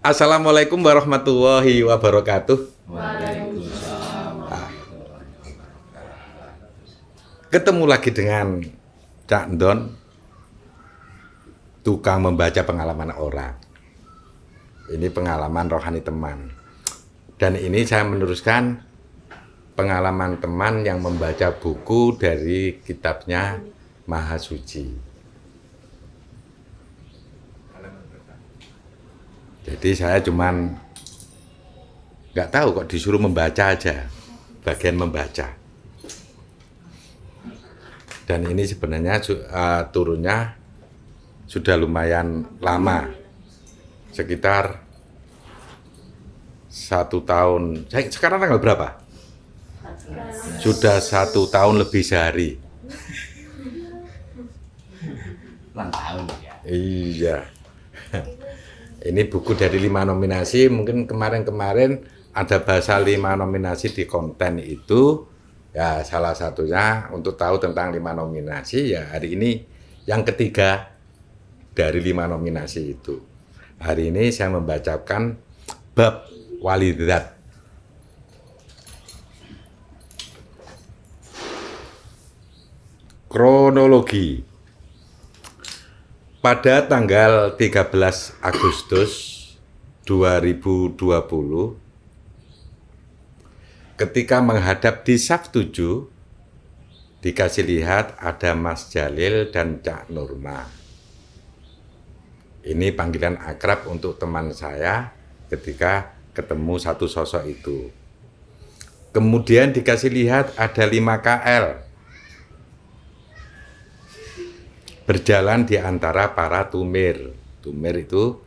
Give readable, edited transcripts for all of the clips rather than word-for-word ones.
Assalamualaikum warahmatullahi wabarakatuh. Waalaikumsalam. Ketemu lagi dengan Cak Ndon, tukang membaca pengalaman orang. Ini pengalaman rohani teman. Dan ini saya meneruskan pengalaman teman yang membaca buku dari kitabnya Maha Suci. Jadi saya cuman nggak tahu kok disuruh membaca aja, bagian membaca. Dan ini sebenarnya turunnya sudah lumayan lama, sekitar 1 tahun. Sekarang tanggal berapa? Sudah 1 tahun lebih sehari. Ulang tahun ya. Iya. Ini buku dari 5 nominasi, mungkin kemarin-kemarin ada bahasa 5 nominasi di konten itu, ya salah satunya untuk tahu tentang 5 nominasi, ya hari ini yang ketiga dari 5 nominasi itu. Hari ini saya membacakan bab walidat. Kronologi. Pada tanggal 13 Agustus 2020, ketika menghadap di saf 7, dikasih lihat ada Mas Jalil dan Cak Nurma. Ini panggilan akrab untuk teman saya ketika ketemu satu sosok itu. Kemudian dikasih lihat ada 5 KL. Berjalan di antara para tumir. Tumir itu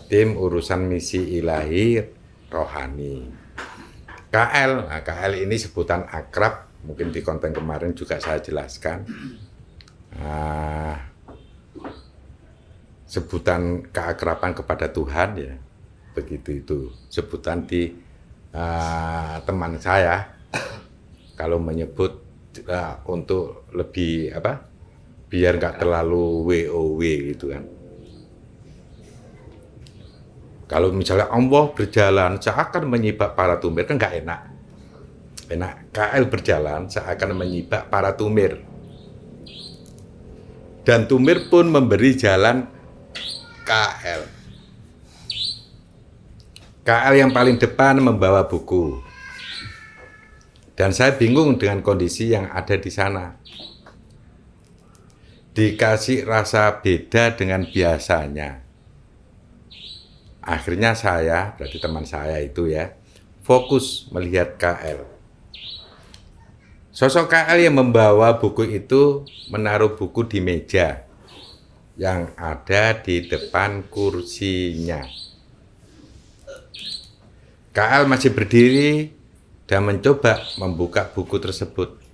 tim urusan misi ilahi rohani. KL, nah KL ini sebutan akrab, mungkin di konten kemarin juga saya jelaskan. Sebutan keakraban kepada Tuhan ya, begitu itu sebutan di teman saya. Kalau menyebut untuk lebih biar nggak terlalu WOW gitu kan. Kalau misalnya Allah berjalan seakan menyibak para tumir, kan nggak enak. KL berjalan seakan menyibak para tumir. Dan tumir pun memberi jalan KL. KL yang paling depan membawa buku. Dan saya bingung dengan kondisi yang ada di sana. Dikasih rasa beda dengan biasanya. Akhirnya saya, berarti teman saya itu ya, fokus melihat KL. Sosok KL yang membawa buku itu menaruh buku di meja yang ada di depan kursinya. KL masih berdiri dan mencoba membuka buku tersebut.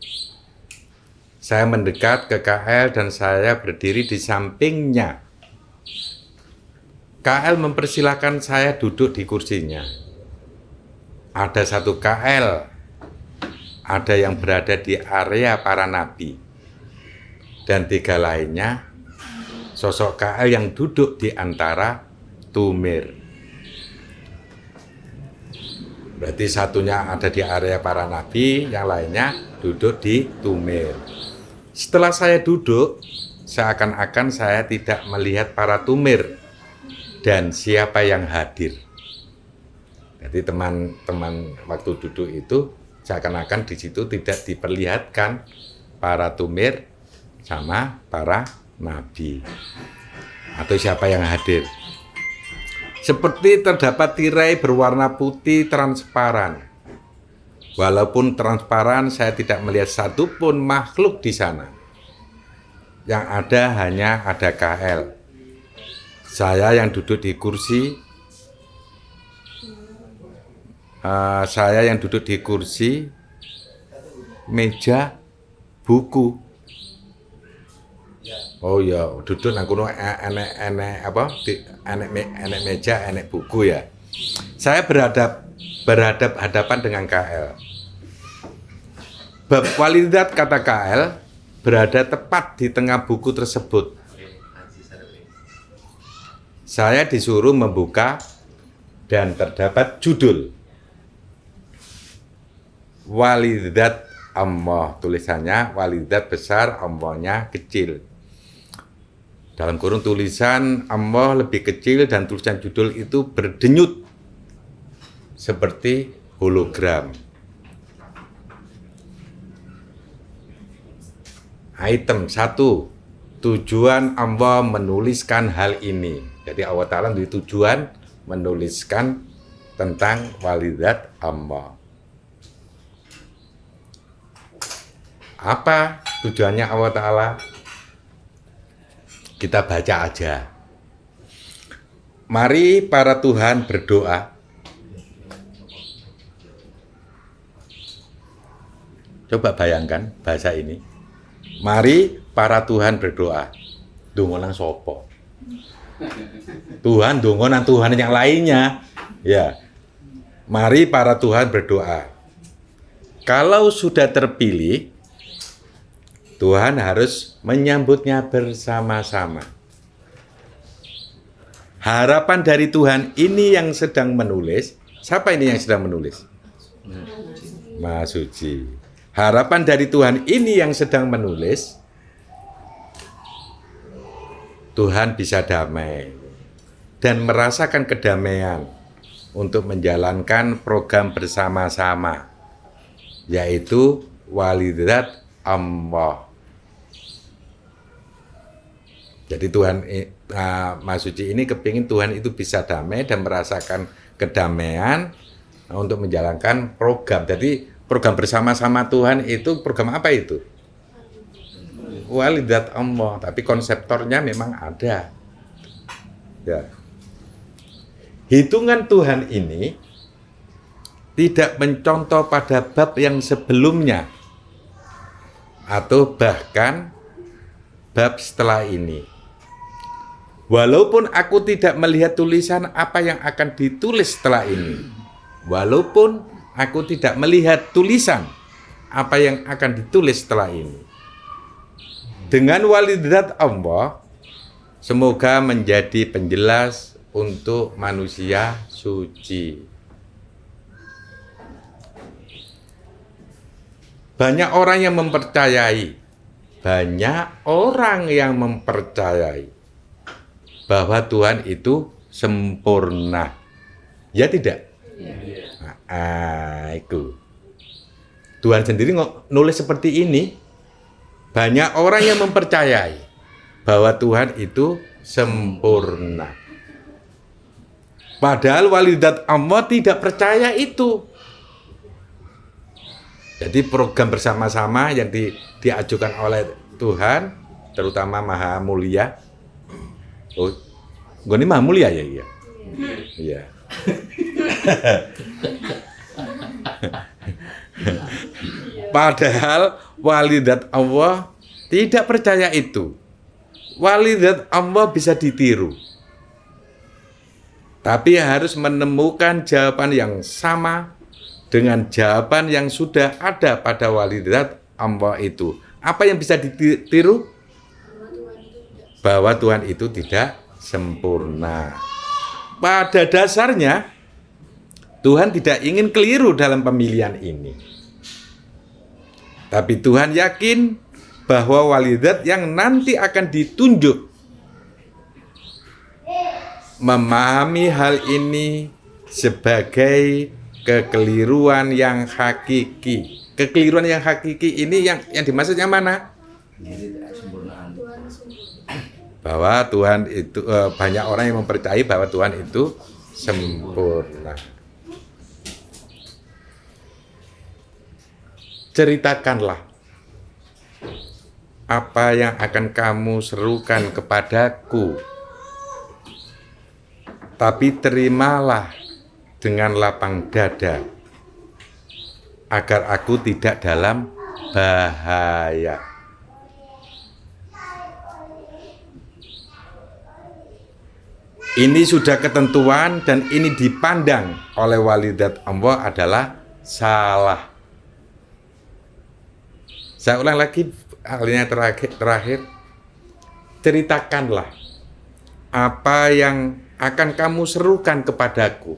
Saya mendekat ke KL dan saya berdiri di sampingnya. KL mempersilahkan saya duduk di kursinya. Ada 1 KL, ada yang berada di area para nabi. Dan 3 lainnya, sosok KL yang duduk di antara tumir. Berarti satunya ada di area para nabi, yang lainnya duduk di tumir. Setelah saya duduk, seakan-akan saya tidak melihat para tumir dan siapa yang hadir. Jadi teman-teman waktu duduk itu seakan-akan di situ tidak diperlihatkan para tumir sama para nabi atau siapa yang hadir. Seperti terdapat tirai berwarna putih transparan. Walaupun transparan, saya tidak melihat satupun makhluk di sana. Yang ada hanya ada KL. Saya yang duduk di kursi, meja, buku. Oh ya, duduk nang kono enek meja, enek buku ya. Saya berhadapan dengan KL. Bab walidat kata KL berada tepat di tengah buku tersebut. Saya disuruh membuka dan terdapat judul Walidat Allah, tulisannya walidat besar, Allahnya kecil. Dalam kurung tulisan Allah lebih kecil dan tulisan judul itu berdenyut seperti hologram. Item 1, tujuan Allah menuliskan hal ini. Jadi Allah Ta'ala memiliki tujuan menuliskan tentang walidat Allah. Apa tujuannya Allah Ta'ala? Kita baca aja. Mari para Tuhan berdoa. Coba bayangkan bahasa ini. Mari para Tuhan berdoa. Dongo nang sopo? Tuhan dongo nang Tuhan yang lainnya. Ya. Mari para Tuhan berdoa. Kalau sudah terpilih, Tuhan harus menyambutnya bersama-sama. Harapan dari Tuhan ini yang sedang menulis. Siapa ini yang sedang menulis? Maha Suci. Harapan dari Tuhan ini yang sedang menulis. Tuhan bisa damai dan merasakan kedamaian untuk menjalankan program bersama-sama, yaitu walidat Allah. Jadi Tuhan Maha Suci ini kepingin Tuhan itu bisa damai dan merasakan kedamaian untuk menjalankan program. Jadi program bersama-sama Tuhan itu program apa itu? Walidat Allah. Tapi konseptornya memang ada. Ya. Hitungan Tuhan ini tidak mencontoh pada bab yang sebelumnya atau bahkan bab setelah ini. Walaupun aku tidak melihat tulisan apa yang akan ditulis setelah ini. Walaupun aku tidak melihat tulisan apa yang akan ditulis setelah ini. Dengan walidat Allah, semoga menjadi penjelas untuk manusia suci. Banyak orang yang mempercayai bahwa Tuhan itu sempurna. Ya tidak? Itu. Tuhan sendiri nulis seperti ini. Banyak orang yang mempercayai bahwa Tuhan itu sempurna. Padahal walidat Allah tidak percaya itu. Jadi program bersama-sama yang diajukan oleh Tuhan, terutama Maha Mulia. Oh, gue ini Maha Mulia ya? Iya. Iya. Padahal walidat Allah tidak percaya itu. Walidat Allah bisa ditiru. Tapi harus menemukan jawaban yang sama dengan jawaban yang sudah ada pada walidat Allah itu. Apa yang bisa ditiru? Bahwa Tuhan itu tidak sempurna. Pada dasarnya, Tuhan tidak ingin keliru dalam pemilihan ini. Tapi Tuhan yakin bahwa walidat yang nanti akan ditunjuk memahami hal ini sebagai kekeliruan yang hakiki. Kekeliruan yang hakiki ini yang dimaksudnya mana? Bahwa Tuhan itu banyak orang yang mempercayai bahwa Tuhan itu sempurna. Ceritakanlah apa yang akan kamu serukan kepadaku, tapi terimalah dengan lapang dada, agar aku tidak dalam bahaya. Ini sudah ketentuan dan ini dipandang oleh walidat Allah adalah salah. Saya ulang lagi alinya terakhir. Ceritakanlah apa yang akan kamu serukan kepadaku,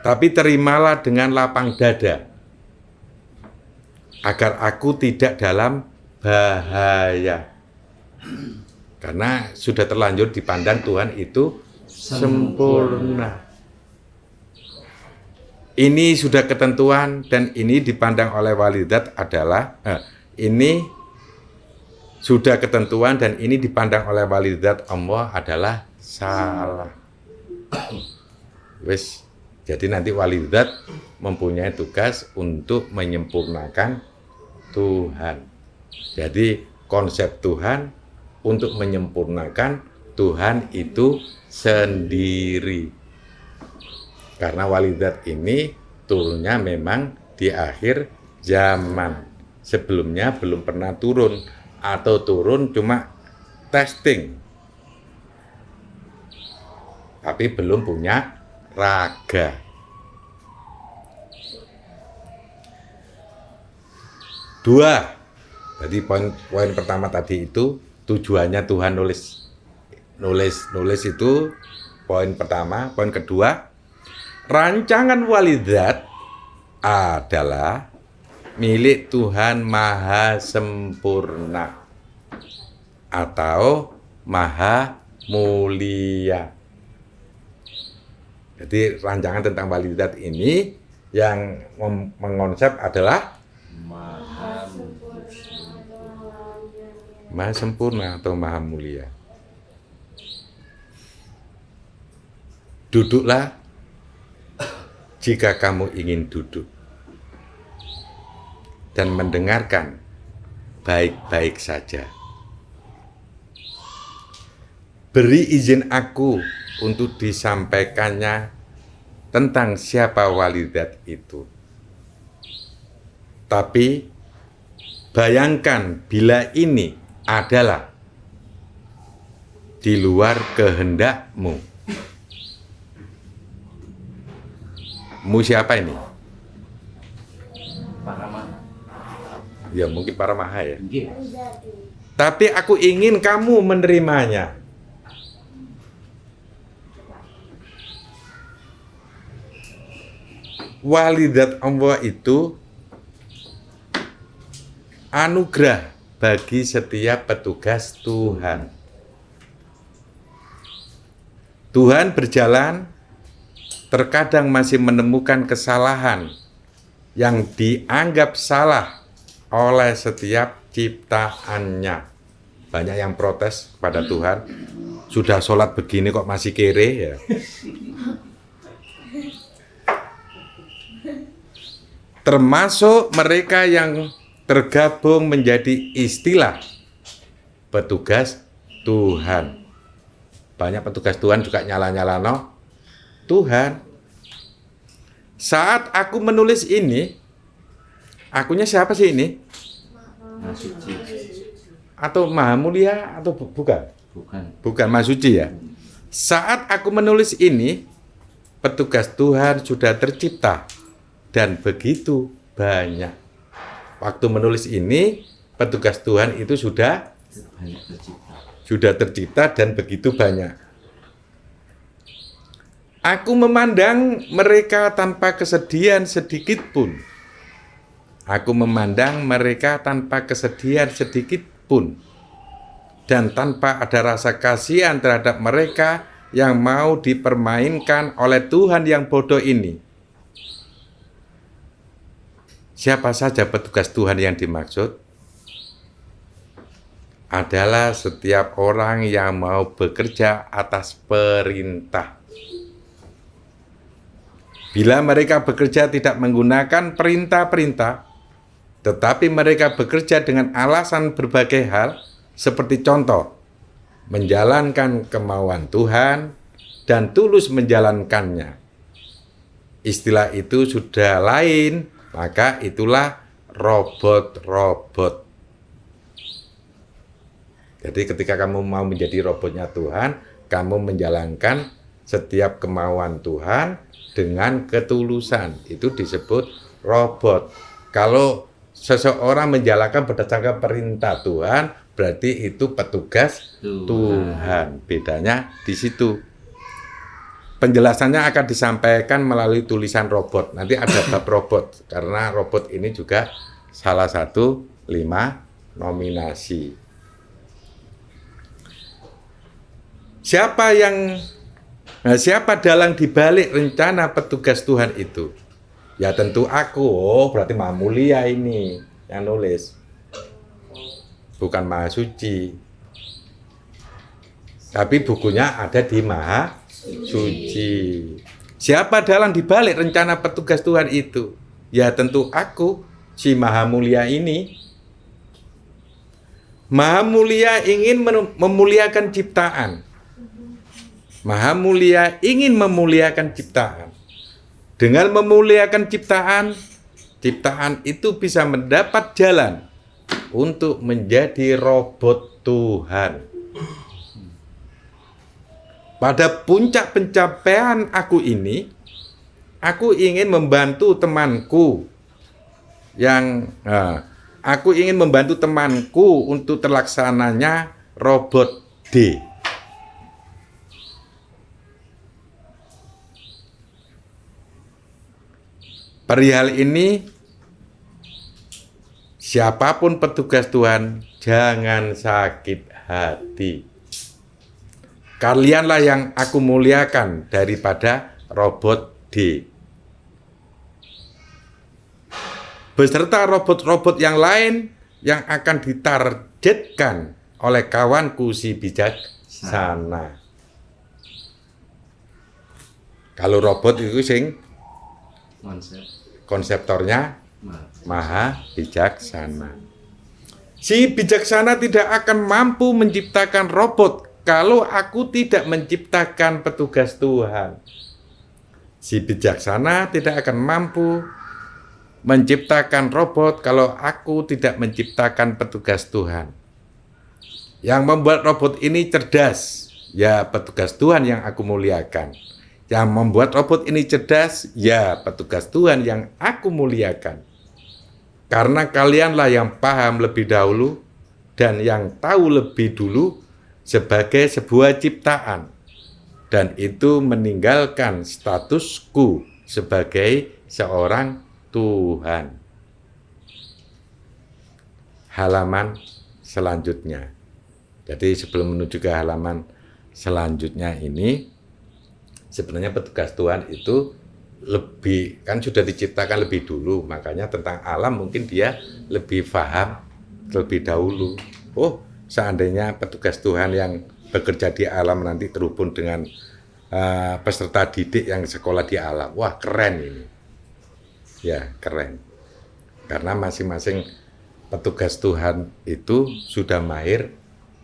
Tapi terimalah dengan lapang dada, agar aku tidak dalam bahaya. Karena sudah terlanjur dipandang Tuhan itu sempurna. Ini sudah ketentuan dan ini dipandang oleh walidat adalah ini sudah ketentuan dan ini dipandang oleh walidat Allah adalah salah. Wes, jadi nanti walidat mempunyai tugas untuk menyempurnakan Tuhan. Jadi konsep Tuhan untuk menyempurnakan Tuhan itu sendiri. Karena walidat ini turunnya memang di akhir zaman. Sebelumnya belum pernah turun atau turun cuma testing. Tapi belum punya raga. Dua. Jadi poin pertama tadi itu tujuannya Tuhan nulis itu poin pertama. Poin kedua, rancangan walidat adalah milik Tuhan Maha Sempurna atau Maha Mulia. Jadi rancangan tentang walidat ini yang mengonsep adalah Maha Sempurna atau Maha Mulia. Duduklah jika kamu ingin duduk dan mendengarkan baik-baik saja. Beri izin aku untuk disampaikannya tentang siapa walidat itu. Tapi bayangkan bila ini adalah di luar kehendakmu. Mu siapa ini? Paramaha. Ya mungkin Paramaha ya. Nggih. Tapi aku ingin kamu menerimanya. Walidat Allah itu anugerah bagi setiap petugas Tuhan. Tuhan berjalan, terkadang masih menemukan kesalahan yang dianggap salah oleh setiap ciptaannya. Banyak yang protes kepada Tuhan, sudah sholat begini kok masih kere ya. Termasuk mereka yang tergabung menjadi istilah petugas Tuhan. Banyak petugas Tuhan juga nyala-nyala Tuhan. Saat aku menulis ini, akunya siapa sih ini? Maha Suci. Atau Maha Mulia atau bukan? Bukan. Bukan Maha Suci ya. Saat aku menulis ini, petugas Tuhan sudah tercipta dan begitu banyak. Waktu menulis ini, petugas Tuhan itu sudah Banyak tercipta. sudah tercipta dan begitu banyak. Aku memandang mereka tanpa kesedihan sedikit pun. Aku memandang mereka tanpa kesedihan sedikit pun. Dan tanpa ada rasa kasihan terhadap mereka yang mau dipermainkan oleh Tuhan yang bodoh ini. Siapa saja petugas Tuhan yang dimaksud? Adalah setiap orang yang mau bekerja atas perintah. Bila mereka bekerja tidak menggunakan perintah-perintah, tetapi mereka bekerja dengan alasan berbagai hal, seperti contoh, menjalankan kemauan Tuhan dan tulus menjalankannya. Istilah itu sudah lain, maka itulah robot-robot. Jadi ketika kamu mau menjadi robotnya Tuhan, kamu menjalankan setiap kemauan Tuhan dengan ketulusan. Itu disebut robot. Kalau seseorang menjalankan berdasarkan perintah Tuhan, berarti itu petugas Tuhan. Bedanya di situ. penjelasannya akan disampaikan melalui tulisan robot. Nanti ada bab robot, karena robot ini juga salah satu 5 nominasi. Siapa dalang dibalik rencana petugas Tuhan itu? Ya tentu aku. Oh, berarti Maha Mulia ini yang nulis. Bukan Maha Suci. Tapi bukunya ada di Maha Suci. Siapa dalang dibalik rencana petugas Tuhan itu? Ya tentu aku, si Maha Mulia ini. Maha Mulia ingin memuliakan ciptaan. Maha Mulia ingin memuliakan ciptaan. Dengan memuliakan ciptaan, ciptaan itu bisa mendapat jalan untuk menjadi robot Tuhan. Pada puncak pencapaian aku ini, aku ingin membantu temanku untuk terlaksananya robot D. Perihal ini, siapapun petugas Tuhan, jangan sakit hati. Kalianlah yang aku muliakan daripada robot D. Beserta robot-robot yang lain yang akan ditargetkan oleh kawanku si bijaksana. Kalau robot itu konseptornya Maha Bijaksana. Si bijaksana tidak akan mampu menciptakan robot kalau aku tidak menciptakan petugas Tuhan. Si bijaksana tidak akan mampu menciptakan robot kalau aku tidak menciptakan petugas Tuhan. Yang membuat robot ini cerdas, ya petugas Tuhan yang aku muliakan. Yang membuat robot ini cerdas, ya petugas Tuhan yang aku muliakan. Karena kalianlah yang paham lebih dahulu dan yang tahu lebih dulu sebagai sebuah ciptaan. Dan itu meninggalkan statusku sebagai seorang Tuhan. Halaman selanjutnya. Jadi sebelum menuju ke halaman selanjutnya ini, sebenarnya petugas Tuhan itu lebih, kan sudah diciptakan lebih dulu, makanya tentang alam mungkin dia lebih paham lebih dahulu. Oh, seandainya petugas Tuhan yang bekerja di alam nanti terhubung dengan peserta didik yang sekolah di alam, wah keren ini. Ya, keren. Karena masing-masing petugas Tuhan itu sudah mahir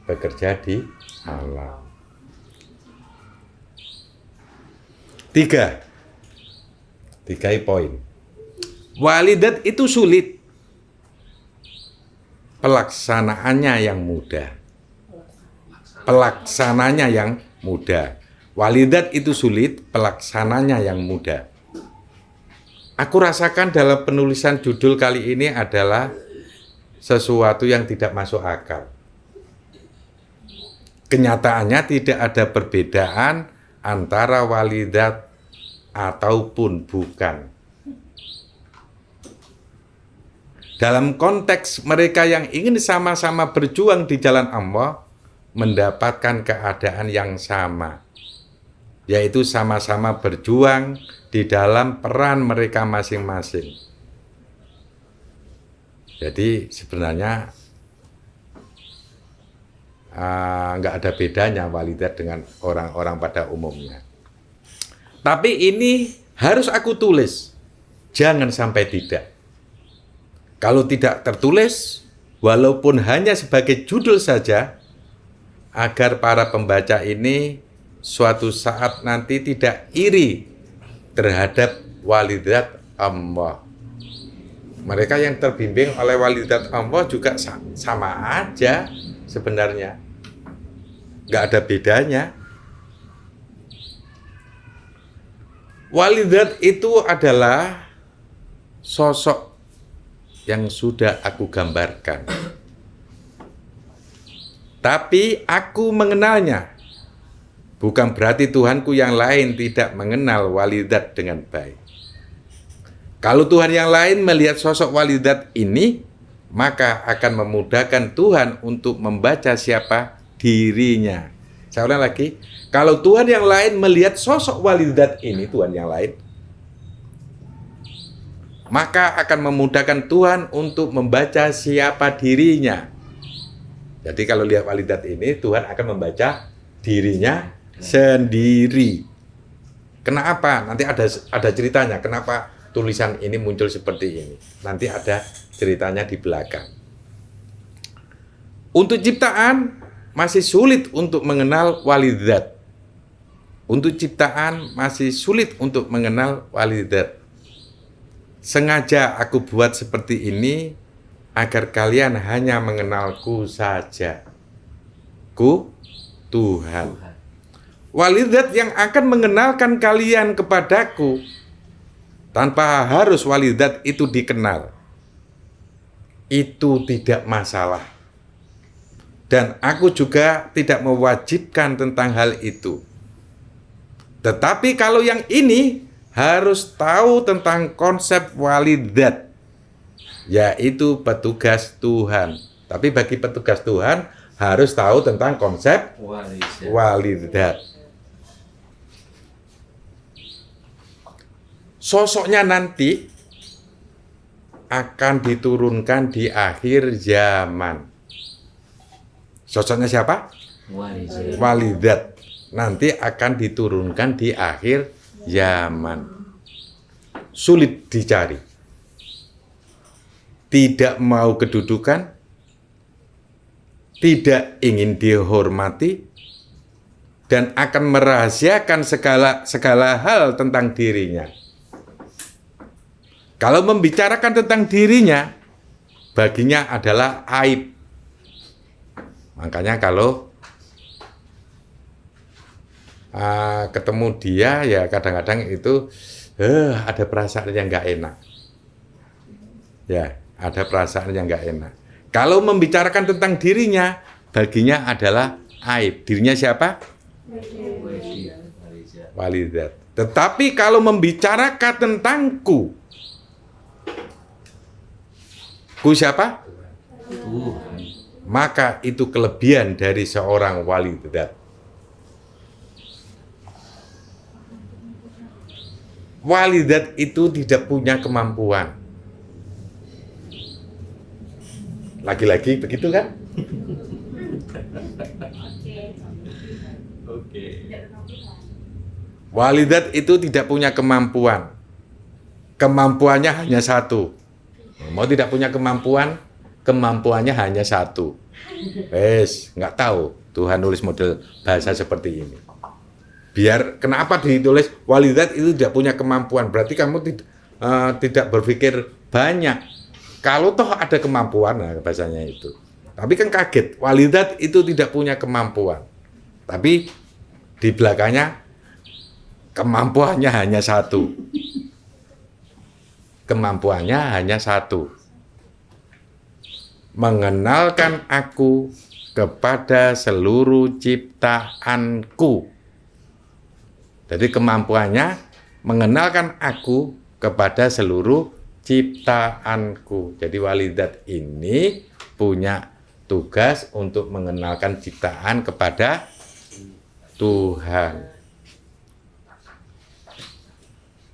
bekerja di alam. 3 poin. Walidat itu sulit, pelaksanaannya yang mudah. Pelaksananya yang mudah. Walidat itu sulit, pelaksananya yang mudah. Aku rasakan dalam penulisan judul kali ini adalah sesuatu yang tidak masuk akal. Kenyataannya tidak ada perbedaan antara walidat ataupun bukan. Dalam konteks mereka yang ingin sama-sama berjuang di jalan Allah, mendapatkan keadaan yang sama, yaitu sama-sama berjuang di dalam peran mereka masing-masing. Jadi sebenarnya nggak ada bedanya walidat dengan orang-orang pada umumnya. Tapi ini harus aku tulis, jangan sampai tidak. Kalau tidak tertulis, walaupun hanya sebagai judul saja, agar para pembaca ini suatu saat nanti tidak iri terhadap walidat Allah. Mereka yang terbimbing oleh walidat Allah juga sama aja sebenarnya. Nggak ada bedanya. Walidat itu adalah sosok yang sudah aku gambarkan. Tapi aku mengenalnya. Bukan berarti Tuhanku yang lain tidak mengenal walidat dengan baik. Kalau Tuhan yang lain melihat sosok walidat ini, maka akan memudahkan Tuhan untuk membaca siapa dirinya. Saya ulang lagi, kalau Tuhan yang lain melihat sosok walidat ini, Tuhan yang lain, maka akan memudahkan Tuhan untuk membaca siapa dirinya. Jadi kalau lihat walidat ini, Tuhan akan membaca dirinya sendiri. Kenapa? Nanti ada ceritanya. Kenapa tulisan ini muncul seperti ini? Nanti ada ceritanya di belakang. Untuk ciptaan masih sulit untuk mengenal walidat. Untuk ciptaan masih sulit untuk mengenal walidat. Sengaja aku buat seperti ini agar kalian hanya mengenalku saja. Ku Tuhan. Walidat yang akan mengenalkan kalian kepadaku tanpa harus walidat itu dikenal. Itu tidak masalah. Dan aku juga tidak mewajibkan tentang hal itu. Tetapi kalau yang ini harus tahu tentang konsep walidat, yaitu petugas Tuhan. Tapi bagi petugas Tuhan harus tahu tentang konsep walidat. Sosoknya nanti akan diturunkan di akhir zaman. Sosoknya siapa? Walidat. Nanti akan diturunkan di akhir zaman. Sulit dicari. Tidak mau kedudukan, tidak ingin dihormati, dan akan merahasiakan segala hal tentang dirinya. Kalau membicarakan tentang dirinya, baginya adalah aib. Makanya kalau ketemu dia, ya kadang-kadang itu ada perasaan yang nggak enak. Ya, ada perasaan yang nggak enak. Kalau membicarakan tentang dirinya, baginya adalah aib. Dirinya siapa? Walidat. Tetapi kalau membicarakan tentangku, ku siapa? Tuhan. Maka itu kelebihan dari seorang walidat. Walidat itu tidak punya kemampuan. Lagi-lagi begitu kan? Oke. Walidat itu tidak punya kemampuan. Kemampuannya hanya satu. Mau tidak punya kemampuan, kemampuannya hanya satu. Nggak tahu Tuhan nulis model bahasa seperti ini. Biar kenapa ditulis walidat itu tidak punya kemampuan? Berarti kamu tidak berpikir banyak. Kalau toh ada kemampuan, nah bahasanya itu. Tapi kan kaget, walidat itu tidak punya kemampuan. Tapi di belakangnya kemampuannya hanya satu. Kemampuannya hanya satu. Mengenalkan aku kepada seluruh ciptaanku. Jadi kemampuannya mengenalkan aku kepada seluruh ciptaanku. Jadi walidat ini punya tugas untuk mengenalkan ciptaan kepada Tuhan.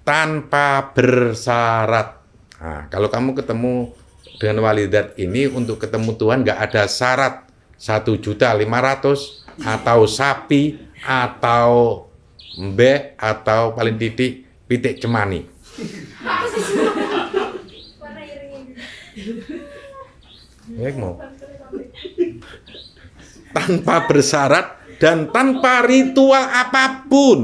Tanpa bersyarat. Nah, kalau kamu ketemu dengan walidat ini, untuk ketemu Tuhan nggak ada syarat 1.500.000 atau sapi atau mbek atau paling titik pitik cemani. Mau. Tanpa bersyarat dan tanpa ritual apapun.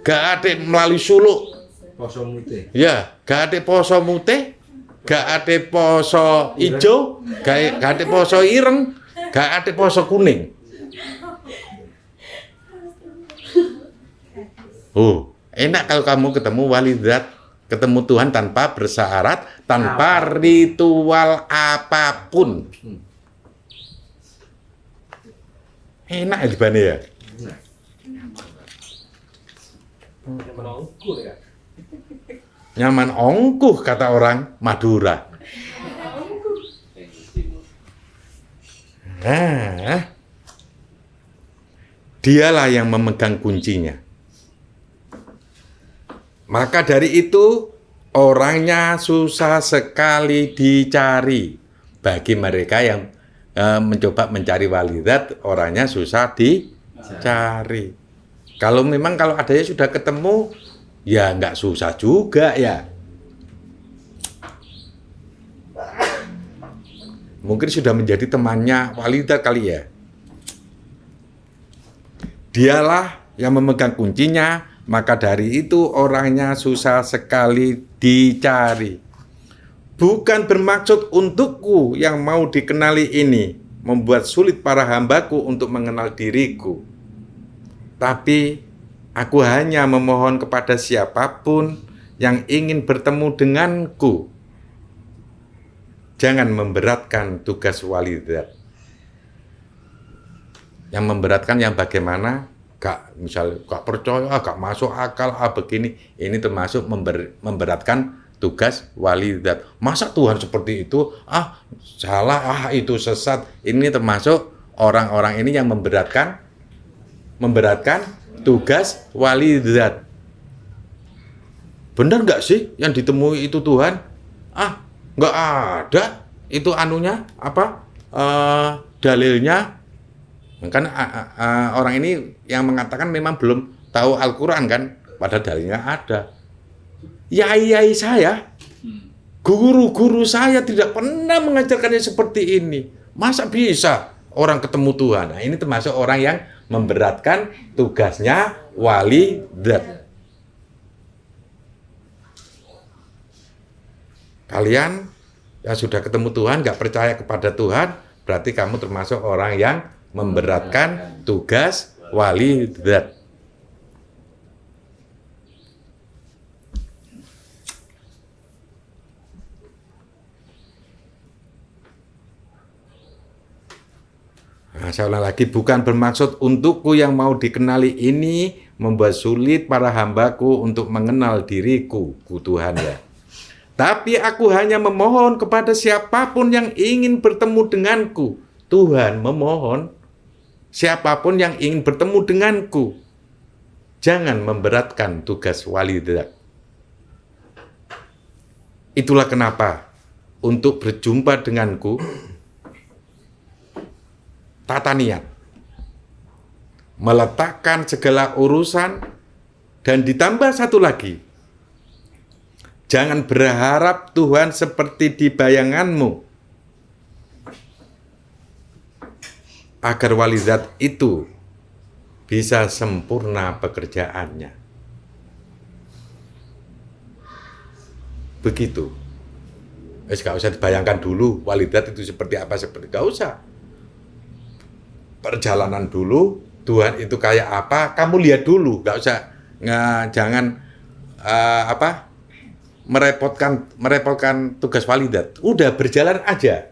Gak ada melalui suluk. Poso mute. Ya, gak ada poso mute, gak ada poso ijo, gak ada poso ireng, gak ada poso kuning. Enak kalau kamu ketemu walidat, ketemu Tuhan tanpa bersyarat, tanpa ritual apapun. Enak ya dibane ya. Menunggu ya. Nyaman ongkuh kata orang Madura. Nah, dialah yang memegang kuncinya. Maka dari itu orangnya susah sekali dicari. Bagi mereka yang mencoba mencari walidat, orangnya susah dicari. Kalau adanya sudah ketemu, ya nggak susah juga ya. Mungkin sudah menjadi temannya walidat kali ya. Dialah yang memegang kuncinya, maka dari itu orangnya susah sekali dicari. Bukan bermaksud untukku yang mau dikenali ini membuat sulit para hambaku untuk mengenal diriku. Tapi aku hanya memohon kepada siapapun yang ingin bertemu denganku. Jangan memberatkan tugas walidat. Yang memberatkan yang bagaimana? Gak percaya, gak masuk akal, begini. Ini termasuk memberatkan tugas walidat. Masa Tuhan seperti itu? Salah, itu sesat. Ini termasuk orang-orang ini yang memberatkan tugas walidat. Benar nggak sih yang ditemui itu Tuhan? Nggak ada. Itu anunya dalilnya. Kan orang ini yang mengatakan memang belum tahu Al-Quran kan, padahal dalilnya ada. Yai saya, guru-guru saya tidak pernah mengajarkannya seperti ini. Masa bisa orang ketemu Tuhan? Nah, ini termasuk orang yang memberatkan tugasnya walidat. Kalian yang sudah ketemu Tuhan, nggak percaya kepada Tuhan, berarti kamu termasuk orang yang memberatkan tugas walidat. Nah, saya ulang lagi, bukan bermaksud untukku yang mau dikenali ini membuat sulit para hambaku untuk mengenal diriku, ku Tuhan ya. Tapi aku hanya memohon kepada siapapun yang ingin bertemu denganku. Tuhan memohon siapapun yang ingin bertemu denganku. Jangan memberatkan tugas walidat. Itulah kenapa untuk berjumpa denganku, tata niat, meletakkan segala urusan, dan ditambah satu lagi, jangan berharap Tuhan seperti di bayanganmu, agar walidat itu bisa sempurna pekerjaannya. Begitu. Gak usah dibayangkan dulu walidat itu seperti apa, gak usah. Perjalanan dulu, Tuhan itu kayak apa, kamu lihat dulu, jangan merepotkan tugas walidat. Udah berjalan aja.